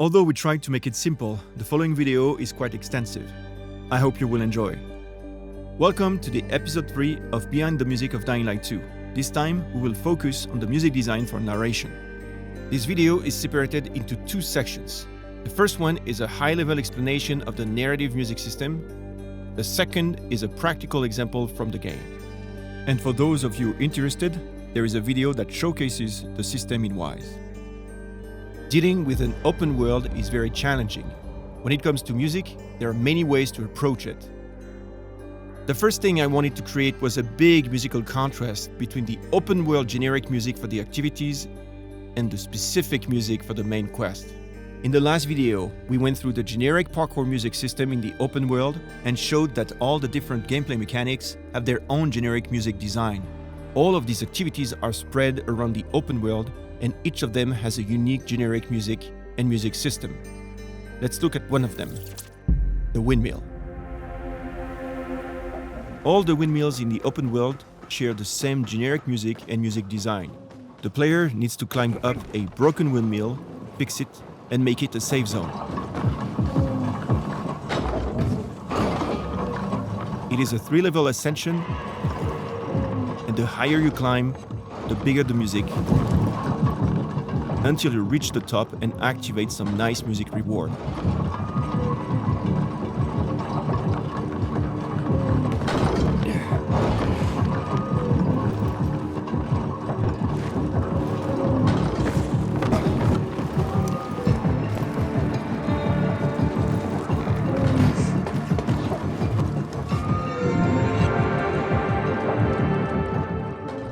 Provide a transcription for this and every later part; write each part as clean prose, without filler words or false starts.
Although we tried to make it simple, the following video is quite extensive. I hope you will enjoy. Welcome to the episode 3 of Behind the Music of Dying Light 2. This time, we will focus on the music design for narration. This video is separated into two sections. The first one is a high-level explanation of the narrative music system. The second is a practical example from the game. And for those of you interested, there is a video that showcases the system in Wise. Dealing with an open world is very challenging. When it comes to music, there are many ways to approach it. The first thing I wanted to create was a big musical contrast between the open world generic music for the activities and the specific music for the main quest. In the last video, we went through the generic parkour music system in the open world and showed that all the different gameplay mechanics have their own generic music design. All of these activities are spread around the open world, and each of them has a unique generic music and music system. Let's look at one of them, the windmill. All the windmills in the open world share the same generic music and music design. The player needs to climb up a broken windmill, fix it, and make it a safe zone. It is a 3-level ascension, and the higher you climb, the bigger the music, until you reach the top and activate some nice music reward.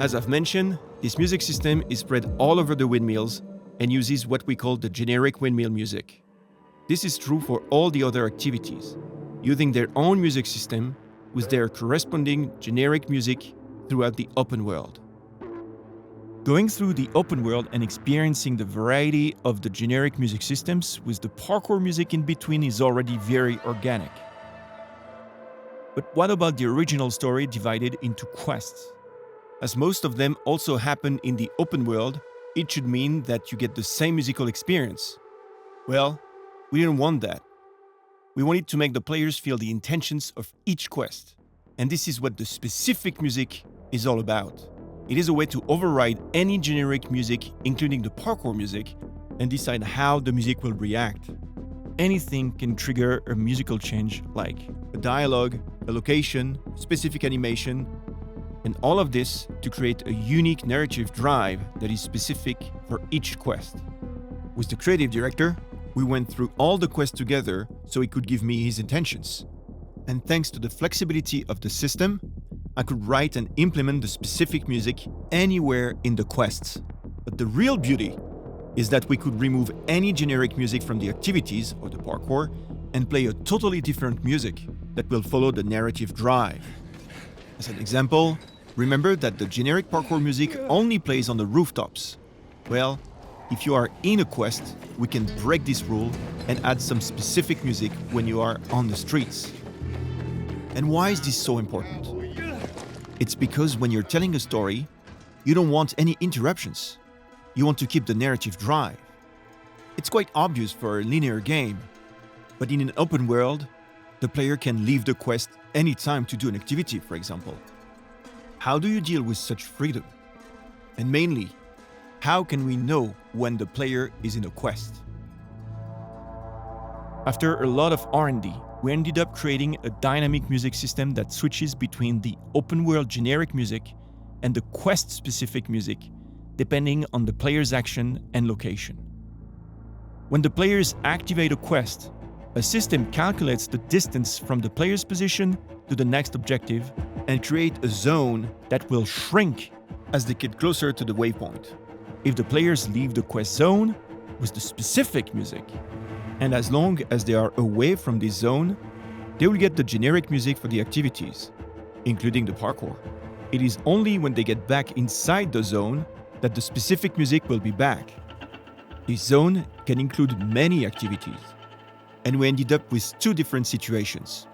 As I've mentioned, this music system is spread all over the windmills and uses what we call the generic windmill music. This is true for all the other activities, using their own music system with their corresponding generic music throughout the open world. Going through the open world and experiencing the variety of the generic music systems with the parkour music in between is already very organic. But what about the original story divided into quests? As most of them also happen in the open world, it should mean that you get the same musical experience. Well, we didn't want that. We wanted to make the players feel the intentions of each quest. And this is what the specific music is all about. It is a way to override any generic music, including the parkour music, and decide how the music will react. Anything can trigger a musical change, like a dialogue, a location, specific animation, and all of this to create a unique narrative drive that is specific for each quest. With the creative director, we went through all the quests together so he could give me his intentions. And thanks to the flexibility of the system, I could write and implement the specific music anywhere in the quests. But the real beauty is that we could remove any generic music from the activities or the parkour and play a totally different music that will follow the narrative drive. As an example, remember that the generic parkour music only plays on the rooftops. Well, if you are in a quest, we can break this rule and add some specific music when you are on the streets. And why is this so important? It's because when you're telling a story, you don't want any interruptions. You want to keep the narrative drive. It's quite obvious for a linear game, but in an open world, the player can leave the quest anytime to do an activity, for example. How do you deal with such freedom? And mainly, how can we know when the player is in a quest? After a lot of R&D, we ended up creating a dynamic music system that switches between the open world generic music and the quest-specific music, depending on the player's action and location. When the players activate a quest, a system calculates the distance from the player's position to the next objective and create a zone that will shrink as they get closer to the waypoint. If the players leave the quest zone with the specific music, and as long as they are away from this zone, they will get the generic music for the activities, including the parkour. It is only when they get back inside the zone that the specific music will be back. This zone can include many activities, and we ended up with two different situations.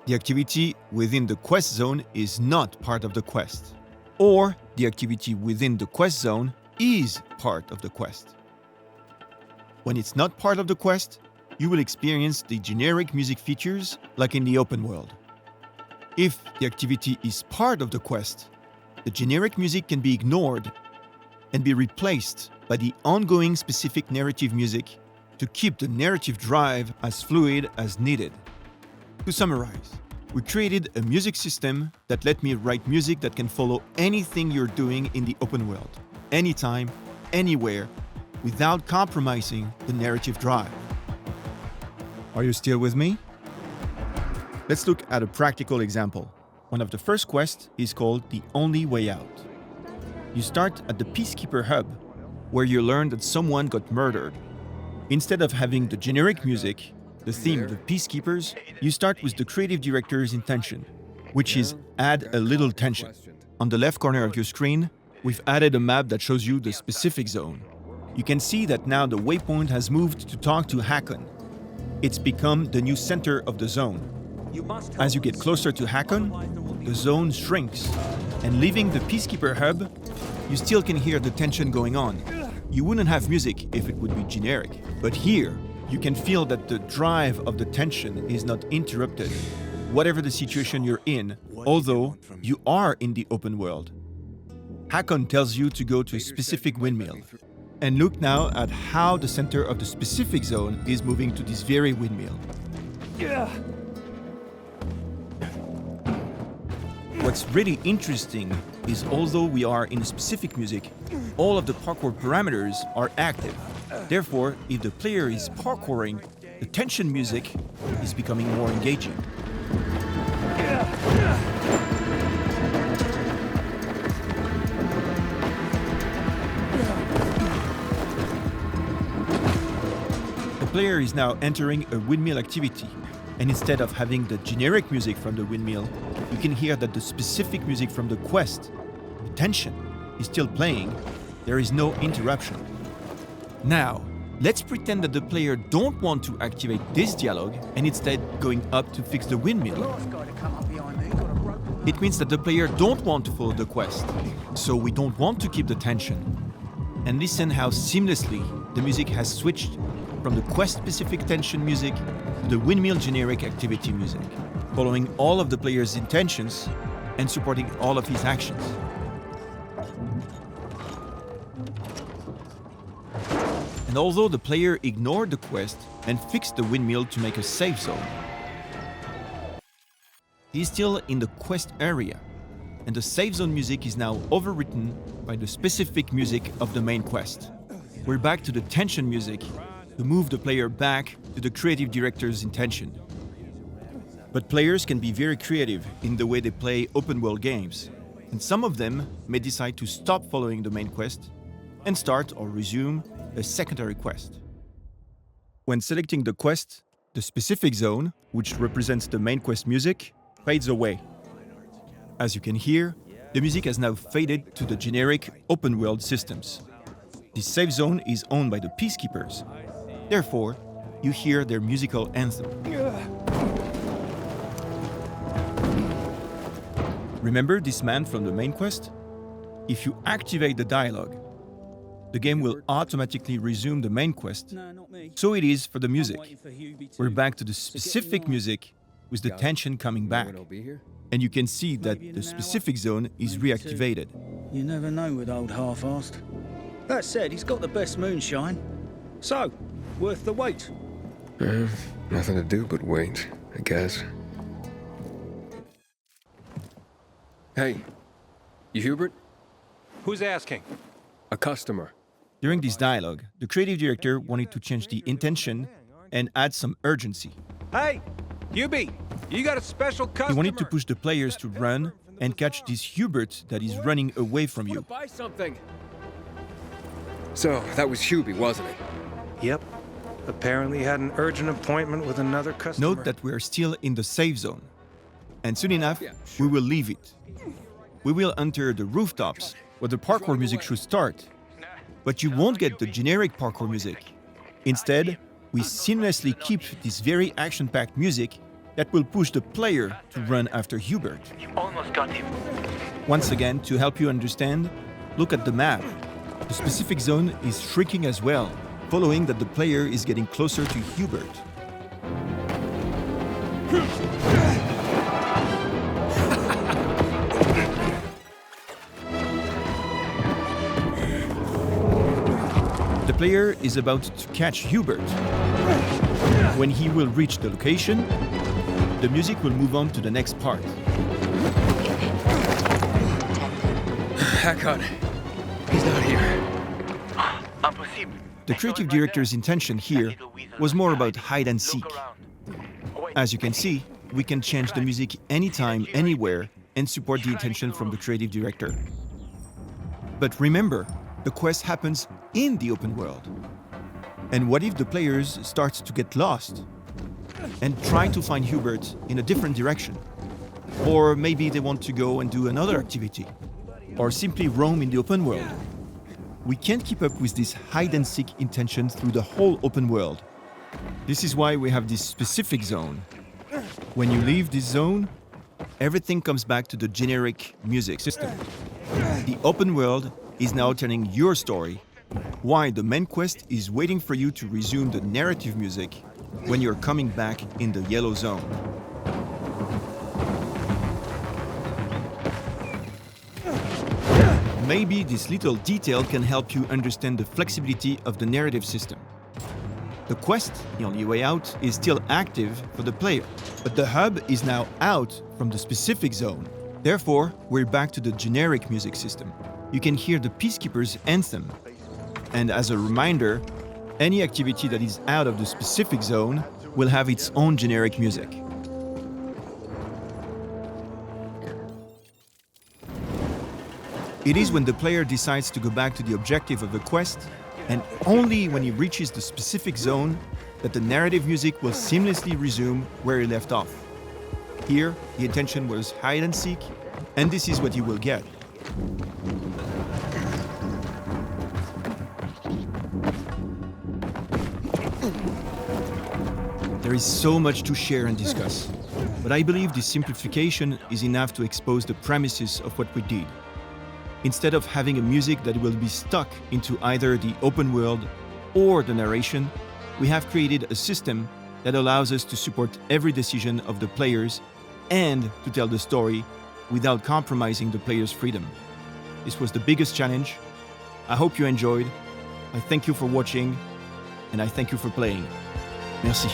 The activity within the quest zone is not part of the quest, or the activity within the quest zone is part of the quest. When it's not part of the quest, you will experience the generic music features like in the open world. If the activity is part of the quest, the generic music can be ignored and be replaced by the ongoing specific narrative music to keep the narrative drive as fluid as needed. To summarize, we created a music system that let me write music that can follow anything you're doing in the open world, anytime, anywhere, without compromising the narrative drive. Are you still with me? Let's look at a practical example. One of the first quests is called The Only Way Out. You start at the Peacekeeper Hub, where you learn that someone got murdered. Instead of having the generic music, the theme, the Peacekeepers, you start with the creative director's intention, which is add a little tension. On the left corner of your screen, we've added a map that shows you the specific zone. You can see that now the waypoint has moved to talk to Hakon. It's become the new center of the zone. As you get closer to Hakon, the zone shrinks, and leaving the Peacekeeper Hub, you still can hear the tension going on. You wouldn't have music if it would be generic, but here, you can feel that the drive of the tension is not interrupted, whatever the situation you're in, although you are in the open world. Hakon tells you to go to a specific windmill. And look now at how the center of the specific zone is moving to this very windmill. What's really interesting is although we are in specific music, all of the parkour parameters are active. Therefore, if the player is parkouring, the tension music is becoming more engaging. The player is now entering a windmill activity, and instead of having the generic music from the windmill, you can hear that the specific music from the quest, the tension, is still playing. There is no interruption. Now, let's pretend that the player don't want to activate this dialogue and instead going up to fix the windmill. It means that the player don't want to follow the quest, so we don't want to keep the tension. And listen how seamlessly the music has switched from the quest-specific tension music to the windmill generic activity music, following all of the player's intentions and supporting all of his actions. And although the player ignored the quest and fixed the windmill to make a safe zone, he's still in the quest area, and the safe zone music is now overwritten by the specific music of the main quest. We're back to the tension music to move the player back to the creative director's intention. But players can be very creative in the way they play open-world games, and some of them may decide to stop following the main quest and start or resume a secondary quest. When selecting the quest, the specific zone, which represents the main quest music, fades away. As you can hear, the music has now faded to the generic open-world systems. This safe zone is owned by the Peacekeepers. Therefore, you hear their musical anthem. Remember this man from the main quest? If you activate the dialogue, the game will automatically resume the main quest. So it is for the music. We're back to the specific music with the tension coming back. And you can see that the specific zone is reactivated. You never know with old half-assed. That said, he's got the best moonshine. So, worth the wait. Nothing to do but wait, I guess. Hey, you Hubert? Who's asking? A customer. During this dialogue, the creative director wanted to change the intention and add some urgency. Hey, Hubie, you got a special customer. He wanted to push the players to run and catch this Hubert that is running away from you. Buy something. So, that was Hubie, wasn't it? Yep. Apparently had an urgent appointment with another customer. Note that we are still in the safe zone. And soon enough, we will leave it. We will enter the rooftops, where the parkour music should start. But you won't get the generic parkour music. Instead, we seamlessly keep this very action-packed music that will push the player to run after Hubert. You almost got him. Once again, to help you understand, look at the map. The specific zone is shrinking as well, following that the player is getting closer to Hubert. The player is about to catch Hubert. When he will reach the location, the music will move on to the next part. Hack on. He's not here. The creative director's intention here was more about hide and seek. As you can see, we can change the music anytime, anywhere, and support the intention from the creative director. But remember, the quest happens in the open world. And what if the players start to get lost and try to find Hubert in a different direction? Or maybe they want to go and do another activity, or simply roam in the open world. We can't keep up with this hide-and-seek intention through the whole open world. This is why we have this specific zone. When you leave this zone, everything comes back to the generic music system. The open world is now telling your story, why the main quest is waiting for you to resume the narrative music when you're coming back in the yellow zone. Maybe this little detail can help you understand the flexibility of the narrative system. The quest, The Only Way Out, is still active for the player, but the hub is now out from the specific zone. Therefore, we're back to the generic music system. You can hear the Peacekeeper's anthem. And as a reminder, any activity that is out of the specific zone will have its own generic music. It is when the player decides to go back to the objective of the quest, and only when he reaches the specific zone, that the narrative music will seamlessly resume where he left off. Here, the intention was hide and seek, and this is what you will get. There is so much to share and discuss, but I believe this simplification is enough to expose the premises of what we did. Instead of having a music that will be stuck into either the open world or the narration, we have created a system that allows us to support every decision of the players and to tell the story without compromising the player's freedom. This was the biggest challenge. I hope you enjoyed. I thank you for watching, and I thank you for playing. Merci.